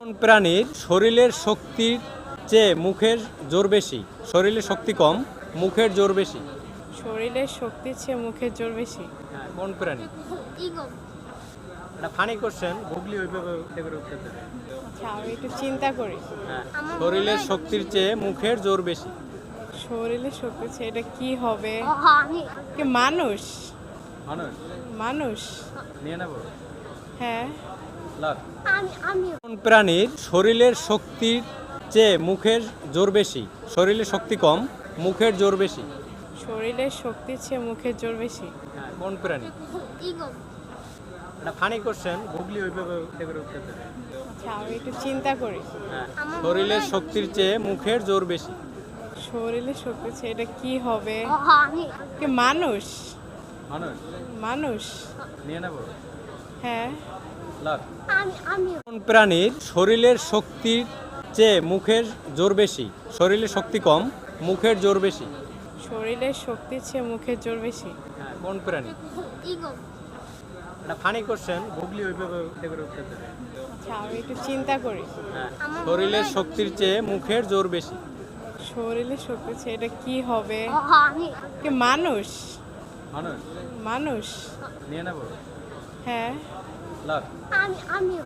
কোন প্রাণীর শরীরের শক্তির চেয়ে মুখের জোর বেশি? শরীরের শক্তি কম, মুখের জোর বেশি। শরীরের শক্তির চেয়ে মুখের জোর বেশি। হ্যাঁ, কোন প্রাণী? এটা ফানি কোশ্চেন, গুগলি ওইভাবে করে উত্তর দেবে। আচ্ছা, আমি একটু চিন্তা করি। হ্যাঁ, শরীরের শক্তির চেয়ে মুখের জোর বেশি। শরীরের শক্তির চেয়ে এটা কি হবে? কি মানুষ? মানুষ মানুষ নিয়ে নেব। হ্যাঁ। লাগ। কোন প্রাণীর শরীরের শক্তির চেয়ে মুখের জোর বেশি? শরীরের শক্তি কম, মুখের জোর বেশি। শরীরের শক্তির চেয়ে মুখের জোর বেশি। হ্যাঁ, কোন প্রাণী? এটা ফানি কোশ্চেন, গুগলি ওইভাবে করে উত্তর দেবে। আচ্ছা, আমি একটু চিন্তা করি। হ্যাঁ, শরীরের শক্তির চেয়ে মুখের জোর বেশি। শরীরের শক্তির চেয়ে এটা কি হবে? কি মানুষ? মানুষ মানুষ নিয়ে নেব। হ্যাঁ। লাগ। কোন প্রাণীর শরীরের শক্তির চেয়ে মুখের জোর বেশি? শরীরের শক্তি কম, মুখের জোর বেশি। শরীরের শক্তির চেয়ে মুখের জোর বেশি। হ্যাঁ, কোন প্রাণী? এটা ফানি কোশ্চেন, গুগলি ওইভাবে করে উত্তর দেবে। আচ্ছা, আমি একটু চিন্তা করি। হ্যাঁ, শরীরের শক্তির চেয়ে মুখের জোর বেশি। শরীরের শক্তির চেয়ে এটা কি হবে? কি মানুষ? মানুষ মানুষ নিয়ে নেব। হ্যাঁ। লাগ।